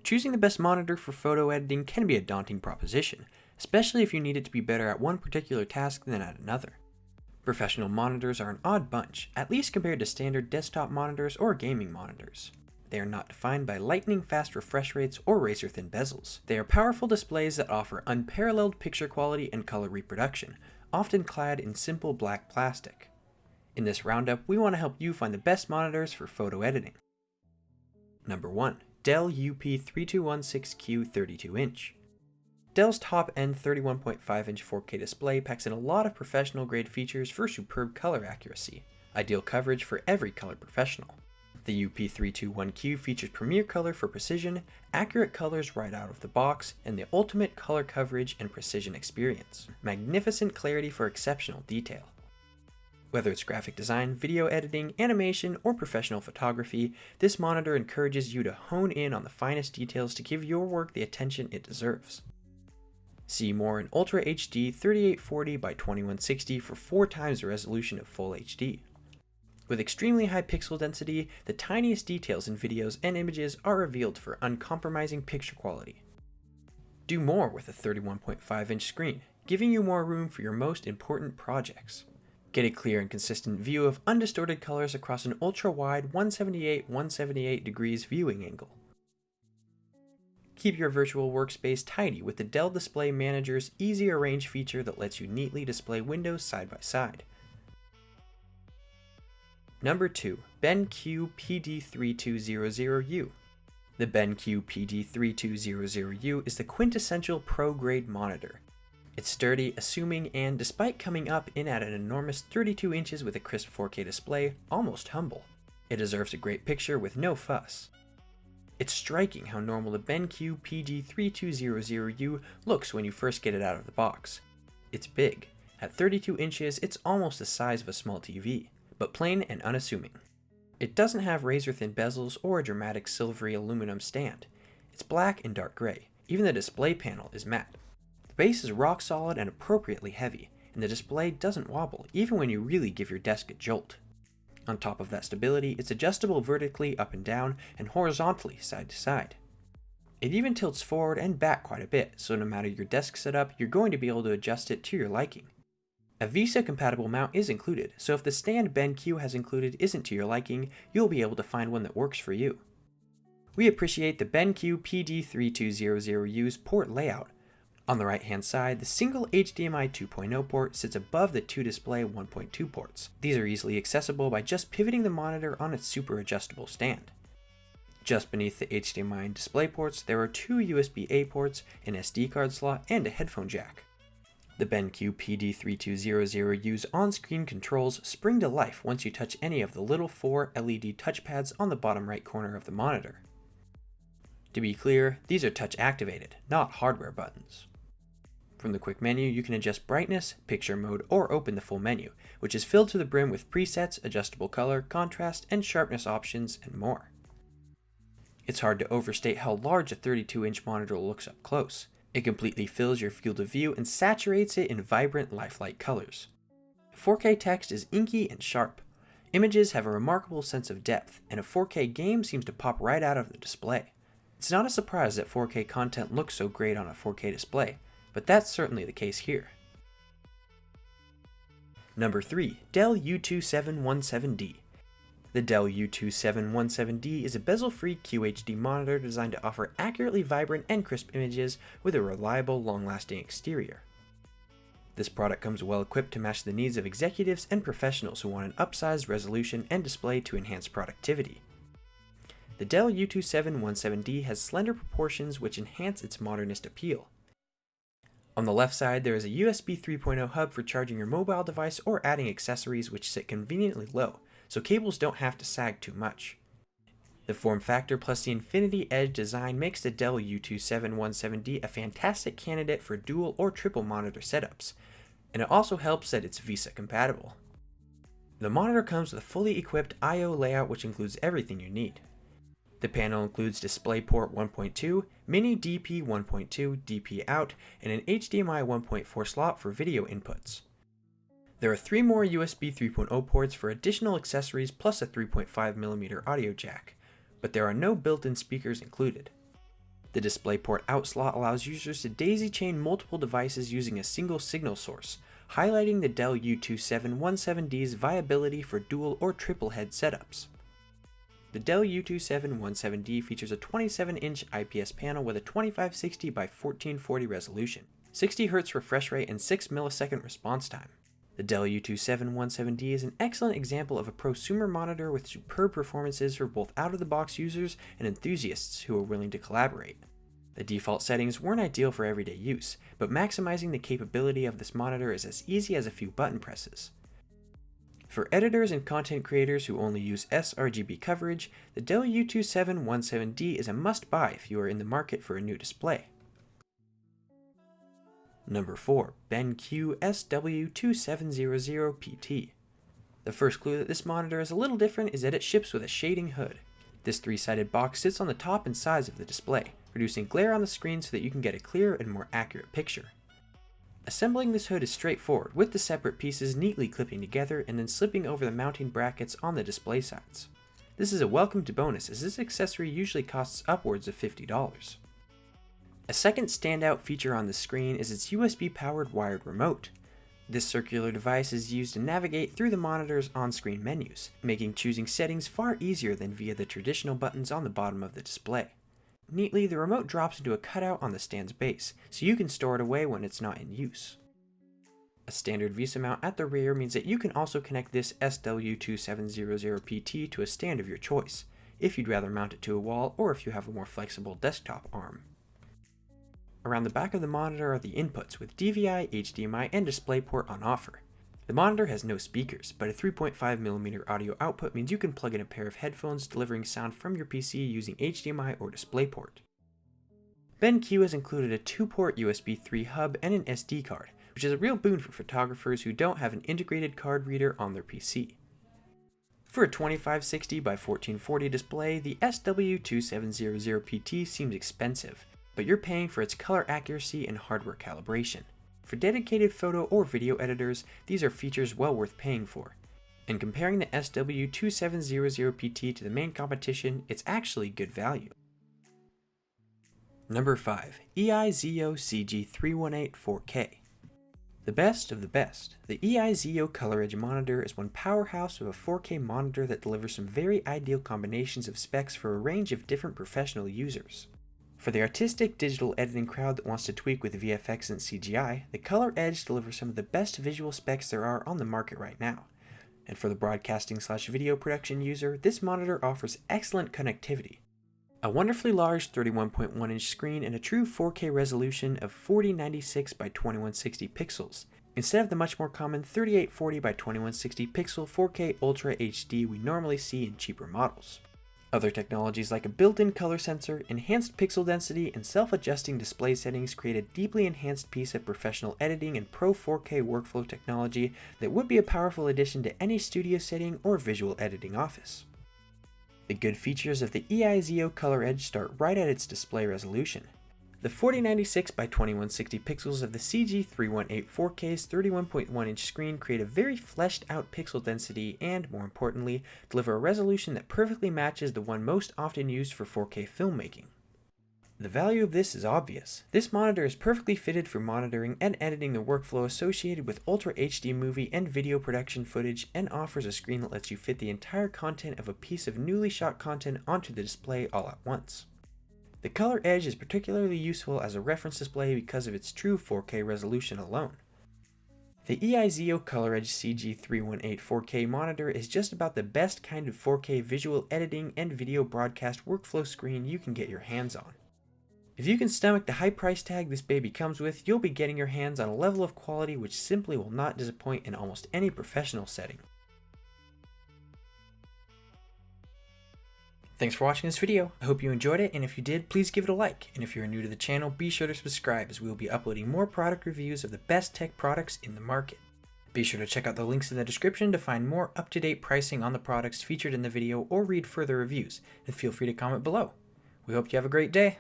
Choosing the best monitor for photo editing can be a daunting proposition, especially if you need it to be better at one particular task than at another. Professional monitors are an odd bunch, at least compared to standard desktop monitors or gaming monitors. They are not defined by lightning-fast refresh rates or razor-thin bezels. They are powerful displays that offer unparalleled picture quality and color reproduction, often clad in simple black plastic. In this roundup, we want to help you find the best monitors for photo editing. Number 1. Dell UP3216Q 32-inch. Dell's top-end 31.5-inch 4K display packs in a lot of professional-grade features for superb color accuracy, ideal coverage for every color professional. The UP321Q features premier color for precision, accurate colors right out of the box, and the ultimate color coverage and precision experience. Magnificent clarity for exceptional detail. Whether it's graphic design, video editing, animation, or professional photography, this monitor encourages you to hone in on the finest details to give your work the attention it deserves. See more in Ultra HD 3840 by 2160 for 4 times the resolution of Full HD. With extremely high pixel density, the tiniest details in videos and images are revealed for uncompromising picture quality. Do more with a 31.5-inch screen, giving you more room for your most important projects. Get a clear and consistent view of undistorted colors across an ultra-wide 178 degrees viewing angle. Keep your virtual workspace tidy with the Dell Display Manager's Easy Arrange feature that lets you neatly display windows side by side. Number 2. BenQ PD3200U. The BenQ PD3200U is the quintessential pro-grade monitor. It's sturdy, assuming, and despite coming up in at an enormous 32 inches with a crisp 4K display, almost humble. It deserves a great picture with no fuss. It's striking how normal the BenQ PD3200U looks when you first get it out of the box. It's big. At 32 inches, it's almost the size of a small TV, but plain and unassuming. It doesn't have razor-thin bezels or a dramatic silvery aluminum stand. It's black and dark gray. Even the display panel is matte. The base is rock solid and appropriately heavy, and the display doesn't wobble even when you really give your desk a jolt. On top of that stability, it's adjustable vertically up and down and horizontally side to side. It even tilts forward and back quite a bit, so no matter your desk setup, you're going to be able to adjust it to your liking. A VESA compatible mount is included, so if the stand BenQ has included isn't to your liking, you'll be able to find one that works for you. We appreciate the BenQ PD3200U's port layout. On the right hand side, the single HDMI 2.0 port sits above the 2 display 1.2 ports. These are easily accessible by just pivoting the monitor on its super adjustable stand. Just beneath the HDMI and display ports, there are 2 USB-A ports, an SD card slot, and a headphone jack. The BenQ PD3200U's on-screen controls spring to life once you touch any of the little 4 LED touchpads on the bottom right corner of the monitor. To be clear, these are touch activated, not hardware buttons. From the quick menu, you can adjust brightness, picture mode, or open the full menu, which is filled to the brim with presets, adjustable color, contrast, and sharpness options, and more. It's hard to overstate how large a 32-inch monitor looks up close. It completely fills your field of view and saturates it in vibrant, lifelike colors. 4K text is inky and sharp. Images have a remarkable sense of depth, and a 4K game seems to pop right out of the display. It's not a surprise that 4K content looks so great on a 4K display, but that's certainly the case here. Number 3. Dell U2717D. The Dell U2717D is a bezel-free QHD monitor designed to offer accurately vibrant and crisp images with a reliable, long-lasting exterior. This product comes well equipped to match the needs of executives and professionals who want an upsized resolution and display to enhance productivity. The Dell U2717D has slender proportions which enhance its modernist appeal. On the left side, there is a USB 3.0 hub for charging your mobile device or adding accessories which sit conveniently low, so cables don't have to sag too much. The form factor plus the Infinity Edge design makes the Dell U2717D a fantastic candidate for dual or triple monitor setups, and it also helps that it's VESA compatible. The monitor comes with a fully equipped I/O layout which includes everything you need. The panel includes DisplayPort 1.2, Mini DP 1.2, DP out, and an HDMI 1.4 slot for video inputs. There are 3 more USB 3.0 ports for additional accessories plus a 3.5mm audio jack, but there are no built-in speakers included. The DisplayPort out slot allows users to daisy chain multiple devices using a single signal source, highlighting the Dell U2717D's viability for dual or triple head setups. The Dell U2717D features a 27-inch IPS panel with a 2560 by 1440 resolution, 60 Hz refresh rate, and 6 millisecond response time. The Dell U2717D is an excellent example of a prosumer monitor with superb performances for both out-of-the-box users and enthusiasts who are willing to collaborate. The default settings weren't ideal for everyday use, but maximizing the capability of this monitor is as easy as a few button presses. For editors and content creators who only use sRGB coverage, the Dell U2717D is a must-buy if you are in the market for a new display. Number 4. BenQ SW2700PT. The first clue that this monitor is a little different is that it ships with a shading hood. This three-sided box sits on the top and sides of the display, reducing glare on the screen so that you can get a clearer and more accurate picture. Assembling this hood is straightforward, with the separate pieces neatly clipping together and then slipping over the mounting brackets on the display sides. This is a welcomed bonus, as this accessory usually costs upwards of $50. A second standout feature on the screen is its USB-powered wired remote. This circular device is used to navigate through the monitor's on-screen menus, making choosing settings far easier than via the traditional buttons on the bottom of the display. Neatly, the remote drops into a cutout on the stand's base, so you can store it away when it's not in use. A standard VESA mount at the rear means that you can also connect this SW2700PT to a stand of your choice, if you'd rather mount it to a wall or if you have a more flexible desktop arm. Around the back of the monitor are the inputs with DVI, HDMI, and DisplayPort on offer. The monitor has no speakers, but a 3.5mm audio output means you can plug in a pair of headphones delivering sound from your PC using HDMI or DisplayPort. BenQ has included a 2-port USB 3 hub and an SD card, which is a real boon for photographers who don't have an integrated card reader on their PC. For a 2560 by 1440 display, the SW2700PT seems expensive, but you're paying for its color accuracy and hardware calibration. For dedicated photo or video editors, these are features well worth paying for. And comparing the SW2700PT to the main competition, it's actually good value. Number 5. EIZO CG3184K. The best of the best, the EIZO ColorEdge monitor is one powerhouse of a 4K monitor that delivers some very ideal combinations of specs for a range of different professional users. For the artistic digital editing crowd that wants to tweak with VFX and CGI, the ColorEdge delivers some of the best visual specs there are on the market right now. And for the broadcasting/video production user, this monitor offers excellent connectivity. A wonderfully large 31.1-inch screen and a true 4K resolution of 4096 by 2160 pixels, instead of the much more common 3840 by 2160 pixel 4K Ultra HD we normally see in cheaper models. Other technologies like a built-in color sensor, enhanced pixel density, and self-adjusting display settings create a deeply enhanced piece of professional editing and pro 4K workflow technology that would be a powerful addition to any studio setting or visual editing office. The good features of the EIZO ColorEdge start right at its display resolution. The 4096 by 2160 pixels of the CG3184K's 31.1-inch screen create a very fleshed out pixel density and, more importantly, deliver a resolution that perfectly matches the one most often used for 4K filmmaking. The value of this is obvious. This monitor is perfectly fitted for monitoring and editing the workflow associated with Ultra HD movie and video production footage, and offers a screen that lets you fit the entire content of a piece of newly shot content onto the display all at once. The ColorEdge is particularly useful as a reference display because of its true 4K resolution alone. The EIZO ColorEdge CG3184K monitor is just about the best kind of 4K visual editing and video broadcast workflow screen you can get your hands on. If you can stomach the high price tag this baby comes with, you'll be getting your hands on a level of quality which simply will not disappoint in almost any professional setting. Thanks for watching this video. I hope you enjoyed it, and if you did, please give it a like. And if you're new to the channel, be sure to subscribe, as we will be uploading more product reviews of the best tech products in the market. Be sure to check out the links in the description to find more up-to-date pricing on the products featured in the video or read further reviews, and feel free to comment below. We hope you have a great day.